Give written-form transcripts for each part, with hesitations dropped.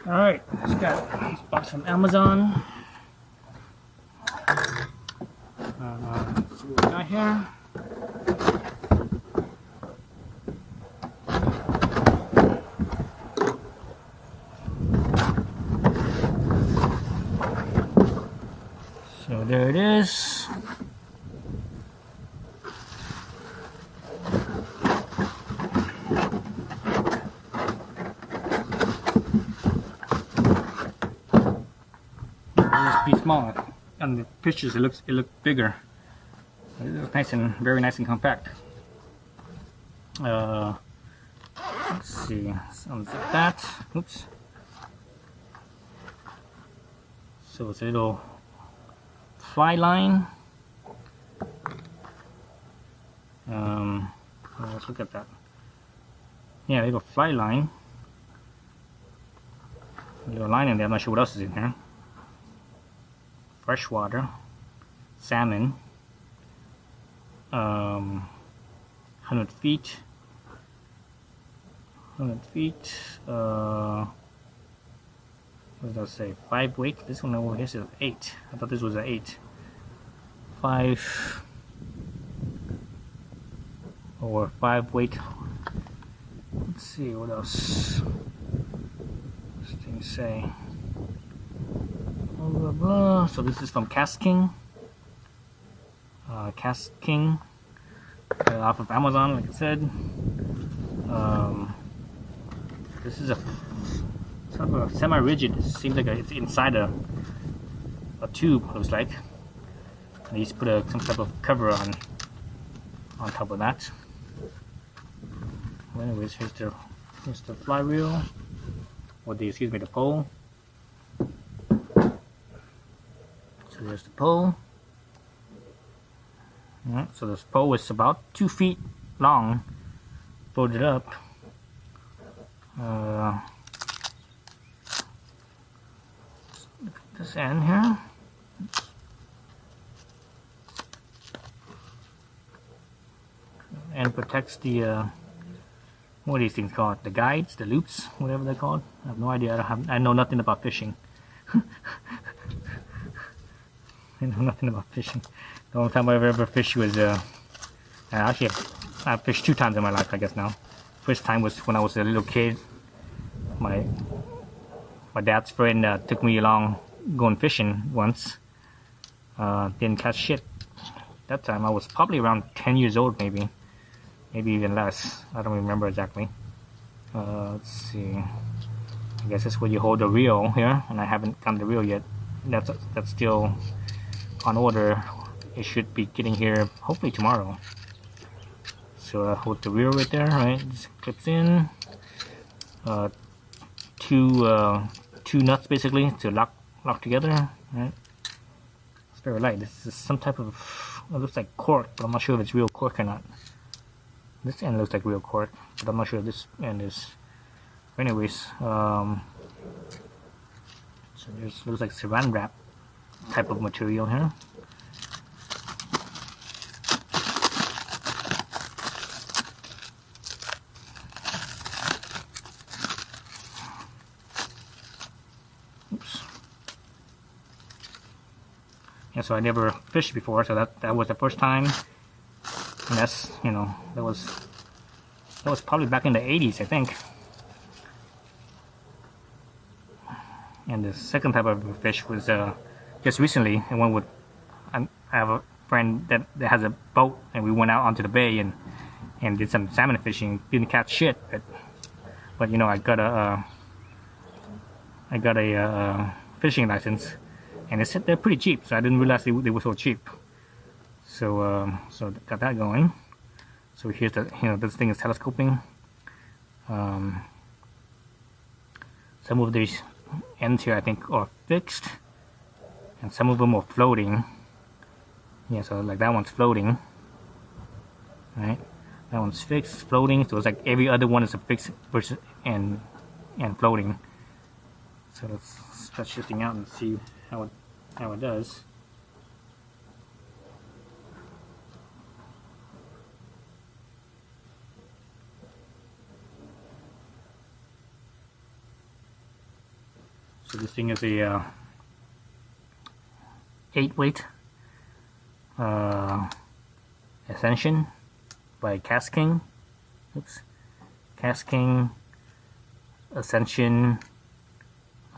Alright, just got this box from Amazon. Let's see what we got here. So there it is. Pretty small. On the pictures, it looks bigger. It looks nice and very nice and compact. Let's see. Unzip that. Oops. So it's a little fly line. Let's look at that. Yeah, a little fly line. A little line in there. I'm not sure what else is in here. Freshwater, salmon, 100 feet, what does that say? 5 weight. This one over here says 8. I thought this was an 8. 5 or 5 weight. Let's see what else this thing say. Blah, blah, blah. So this is from KastKing. KastKing, off of Amazon, like I said. This is a sort of a semi-rigid. It seems like it's inside a tube. Looks like. And they just put some type of cover on top of that. Well, anyways, here's the flywheel, or the pole. So there's the pole. Alright, so this pole is about 2 feet long, folded up. Look at this end here. And protects the what are these things called? The guides, the loops, whatever they're called. I have no idea. I know nothing about fishing. I know nothing about fishing. The only time I've ever fished was actually I've fished 2 times in my life, I guess now. First time was when I was a little kid. My dad's friend took me along going fishing once. Didn't catch shit. That time I was probably around 10 years old, maybe even less. I don't remember exactly. Let's see. I guess that's where you hold the reel here, and I haven't gotten the reel yet. That's still on order. It should be getting here hopefully tomorrow. So I hold the reel right there, right? Just clips in. Two nuts basically to lock together, right? It's very light. This is some type of, it looks like cork, but I'm not sure if it's real cork or not. This end looks like real cork, but I'm not sure if this end is. Anyways, so there's looks like saran wrap type of material here. Oops. Yeah, so I never fished before, so that was the first time. And that's, you know, that was probably back in the 80s, I think. And the second type of fish was just recently. I went with, I have a friend that has a boat, and we went out onto the bay and did some salmon fishing. Didn't catch shit, but you know, I got a fishing license, and they're pretty cheap. So I didn't realize they were so cheap. So so got that going. So here's the, you know, this thing is telescoping. Some of these ends here I think are fixed, and some of them are floating. Yeah, so like that one's floating, right? That one's fixed, floating. So it's like every other one is a fixed versus and floating. So let's start shifting out and see how it does. So this thing is a 8-weight Ascension by KastKing. Oops, KastKing Ascension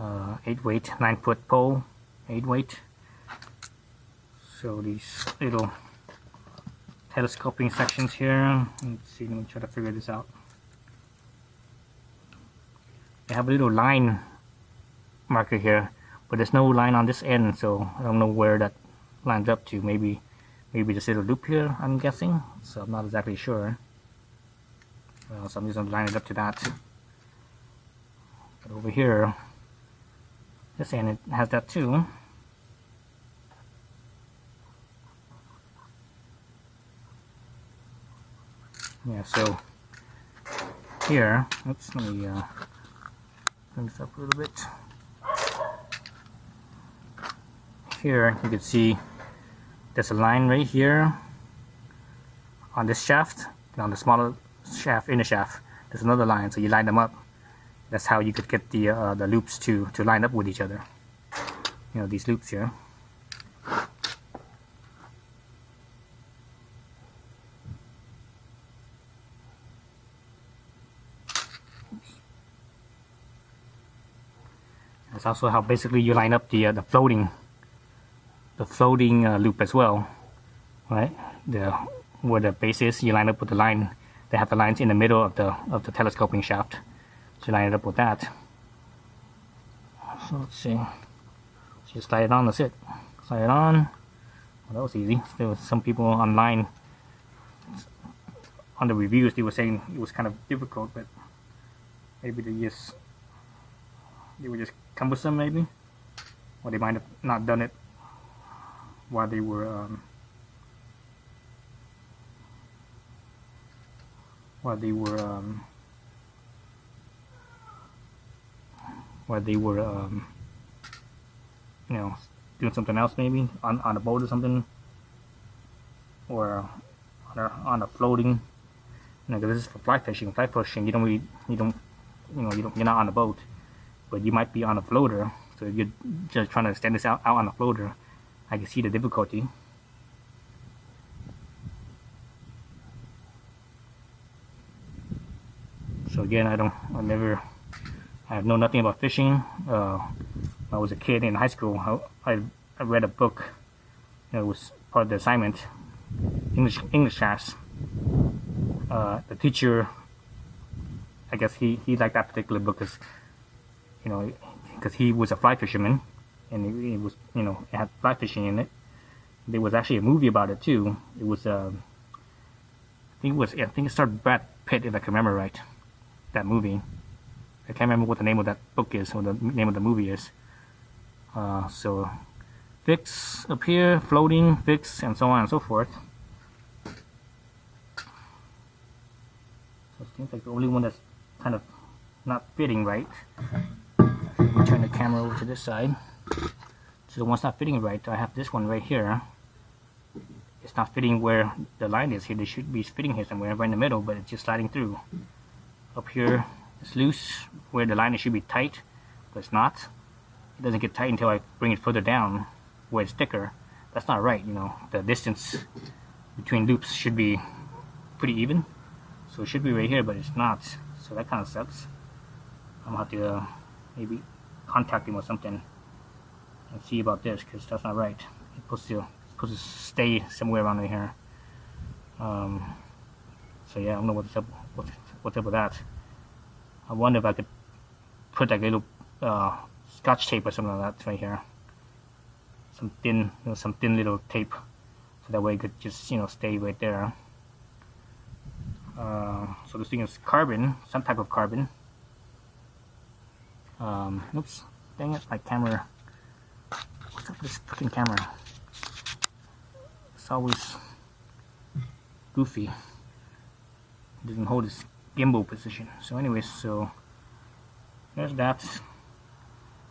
8-weight, 9-foot pole, 8-weight. So these little telescoping sections here. Let's see, let me try to figure this out. They have a little line marker here, but there's no line on this end, so I don't know where that lines up to. Maybe this little loop here, I'm guessing, so I'm not exactly sure. So I'm just gonna line it up to that. But over here, this end, it has that too. Yeah, so here, oops, let me bring this up a little bit. Here you can see there's a line right here on this shaft, and on the smaller shaft, inner shaft, there's another line, so you line them up. That's how you could get the loops to line up with each other. You know, these loops here. That's also how basically you line up the floating loop as well, right? Where the base is, you line up with the line. They have the lines in the middle of the telescoping shaft, so you line it up with that. So let's see. Just slide it on. That's it. Slide it on. Well, that was easy. There was some people online on the reviews. They were saying it was kind of difficult, but maybe they were just cumbersome, maybe, or they might have not done it while they were you know, doing something else, maybe on a boat or something, or on a floating. You know, 'cause this is for fly fishing. Fly fishing, you're not on a boat, but you might be on a floater. So if you're just trying to extend this out on a floater, I can see the difficulty. So again, I know nothing about fishing. When I was a kid in high school, I read a book. It was part of the assignment, English class. The teacher, I guess he liked that particular book because, you know, because he was a fly fisherman, and it was, you know, it had fly fishing in it. There was actually a movie about it too. It was I think it starred Brad Pitt, if I can remember right. That movie. I can't remember what the name of that book is, or the name of the movie is. So fix up here, floating, fix, and so on and so forth. So it seems like the only one that's kind of not fitting right. Turn the camera over to this side. So the one's not fitting right. I have this one right here. It's not fitting where the line is here. They should be fitting here somewhere, right in the middle, but it's just sliding through. Up here, it's loose, where the line should be tight, but it's not. It doesn't get tight until I bring it further down, where it's thicker. That's not right, you know. The distance between loops should be pretty even. So it should be right here, but it's not. So that kind of sucks. I'm gonna have to maybe contact him or something and see about this, because that's not right. It's supposed to stay somewhere around here. So yeah, I don't know what's up with that. I wonder if I could put like a little scotch tape or something like that right here. Some thin little tape, so that way it could just, you know, stay right there. So this thing is carbon, some type of carbon. Oops, dang it, my camera. What's up with this freaking camera? It's always goofy. It doesn't hold its gimbal position. So anyways, so there's that.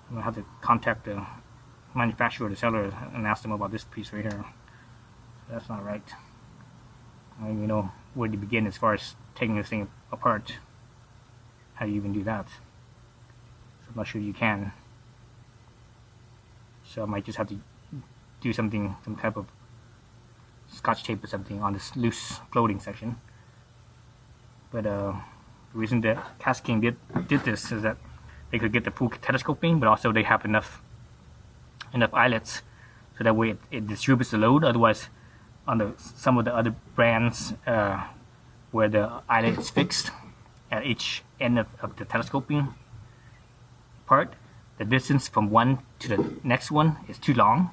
I'm gonna have to contact the manufacturer or the seller and ask them about this piece right here. So that's not right. I don't even know where to begin as far as taking this thing apart. How do you even do that? So I'm not sure you can. so I might just have to do something, some type of scotch tape or something on this loose floating section. But the reason that KastKing did this is that they could get the full telescoping, but also they have enough eyelets so that way it distributes the load. Otherwise, on some of the other brands where the eyelet is fixed at each end of the telescoping part, the distance from one to the next one is too long,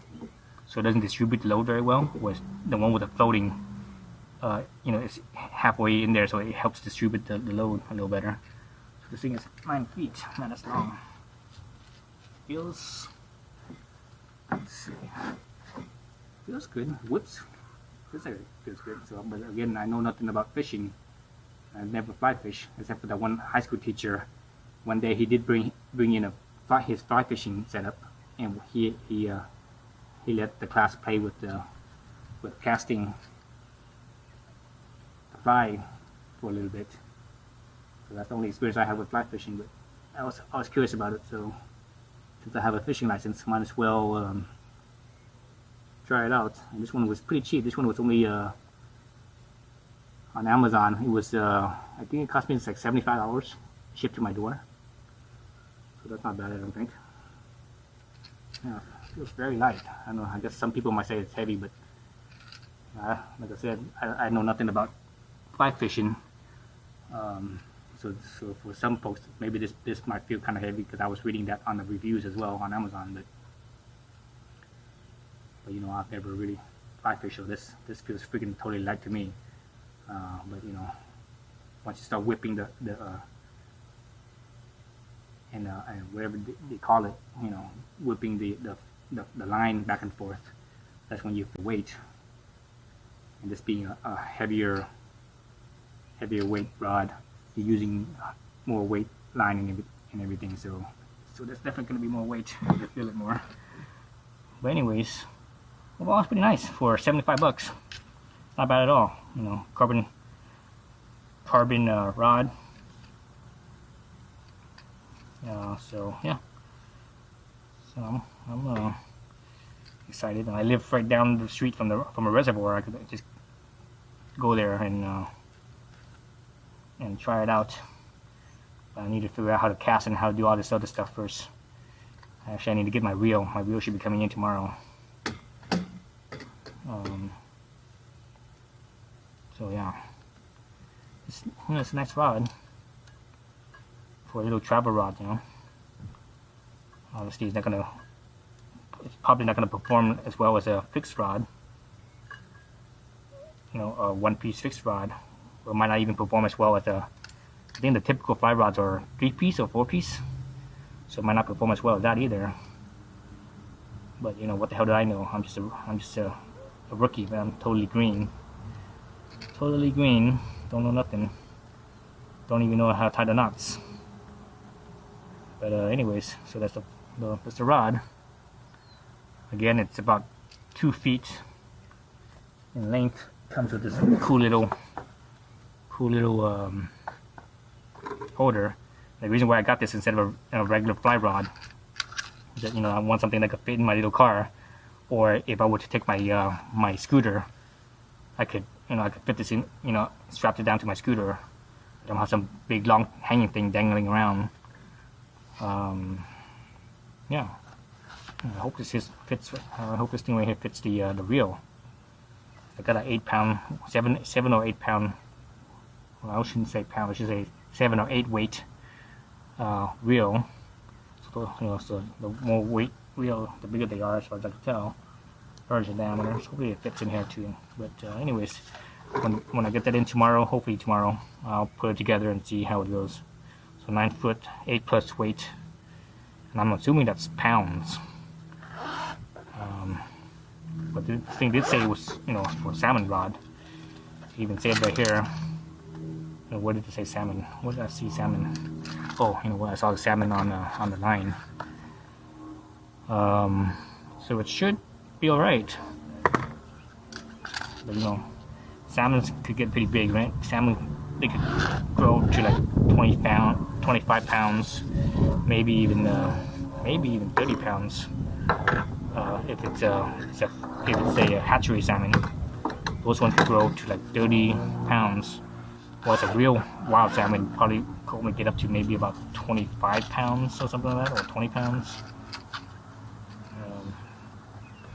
so it doesn't distribute the load very well. Whereas the one with the floating, it's halfway in there, so it helps distribute the load a little better. So this thing is 9 feet, not as long. Feels, let's see, feels good. Whoops, feels good. So, but again, I know nothing about fishing. I've never fly fished except for that one high school teacher. One day he did bring in his fly fishing setup, and he let the class play with casting the fly for a little bit. So that's the only experience I have with fly fishing. But I was curious about it, so since I have a fishing license, might as well try it out. And this one was pretty cheap. This one was only on Amazon. It was I think it cost me like $75 shipped to my door. So that's not bad, I don't think. Yeah, it feels very light. I don't know, I guess some people might say it's heavy, but like I said, I know nothing about fly fishing. So for some folks, maybe this might feel kind of heavy because I was reading that on the reviews as well on Amazon. But you know, I've never really fly fished, so this feels freaking totally light to me. But you know, once you start whipping and whatever they call it, you know, whipping the line back and forth, that's when you have to weight. And this being a heavier weight rod, you're using more weight line and everything, so there's definitely going to be more weight. You feel it more. But anyways, overall it's pretty nice for $75. Not bad at all. You know, carbon rod. So yeah, so I'm excited. And I live right down the street from a reservoir. I could just go there and try it out. But I need to figure out how to cast and how to do all this other stuff first. Actually, I need to get my reel. My reel should be coming in tomorrow. So yeah, it's a nice rod for a little travel rod, you know. Obviously, it's probably not gonna perform as well as a fixed rod, you know, a one-piece fixed rod. Or might not even perform as well as I think the typical fly rods are 3-piece or 4-piece, so it might not perform as well as that either. But you know, what the hell do I know? I'm just a rookie, but I'm totally green. Totally green. Don't know nothing. Don't even know how to tie the knots. But anyways, so that's the rod. Again, it's about 2 feet in length. Comes with this cool little holder. The reason why I got this instead of a regular fly rod is that, you know, I want something that could fit in my little car, or if I were to take my my scooter, I could fit this in, you know, strap it down to my scooter. I don't have some big long hanging thing dangling around. Yeah, I hope this fits. I hope this thing right here fits the reel. I got an 8-pound, 7 or 8 pound. Well, I shouldn't say pound. I should say 7 or 8 weight reel. So, you know, so the more weight reel, the bigger they are, as far as I can tell. Larger diameter. So hopefully it fits in here too. But anyways, when I get that in tomorrow, hopefully tomorrow, I'll put it together and see how it goes. So 9 foot, 8+ weight, and I'm assuming that's pounds. But the thing did say it was, you know, for salmon rod. It even said right here. Where did it say salmon? Where did I see salmon? Oh, you know what? I saw the salmon on the line. So it should be all right. But you know, salmons could get pretty big, right? Salmon, they could grow to like 25 pounds, maybe even 30 pounds. if it's a hatchery salmon, those ones grow to like 30 pounds. While a real wild salmon probably could only get up to maybe about 25 pounds or something like that, or 20 pounds.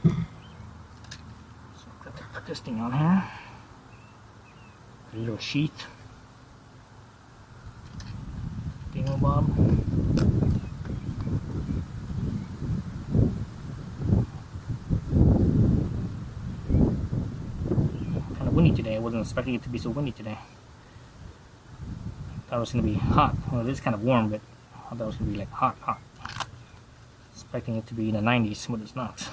So put this thing on here. A little sheath. Bob. Kind of windy today. I wasn't expecting it to be so windy today. Thought it was going to be hot. Well, it is kind of warm, but I thought it was going to be like hot. Expecting it to be in the 90s, but it's not.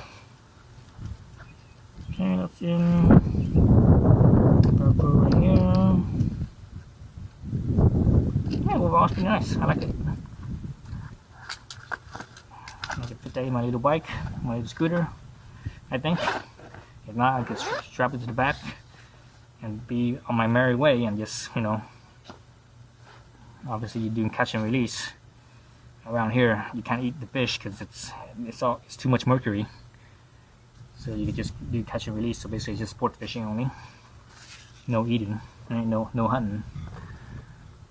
Okay, that's in. Purple right here. Yeah, overall it's pretty nice. I like it. I can fit that in my little bike, my little scooter, I think. If not, I could strap it to the back and be on my merry way and just, you know, obviously you're doing catch and release. Around here, you can't eat the fish because it's too much mercury. So you can just do catch and release. So basically, just sport fishing only. No eating, no hunting.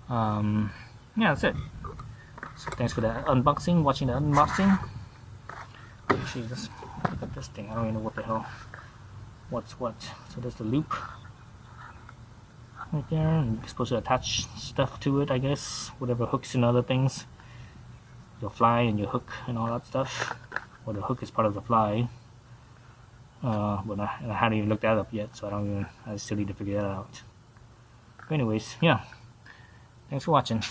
Yeah, that's it. So thanks for the unboxing, watching the unboxing. Actually, let's look at this thing. I don't even know what the hell, what's what. So there's the loop right there, and you're supposed to attach stuff to it, I guess. Whatever hooks and other things. Your fly and your hook and all that stuff. Well, the hook is part of the fly. But I haven't even looked that up yet, so I still need to figure that out. But anyways, yeah. Thanks for watching.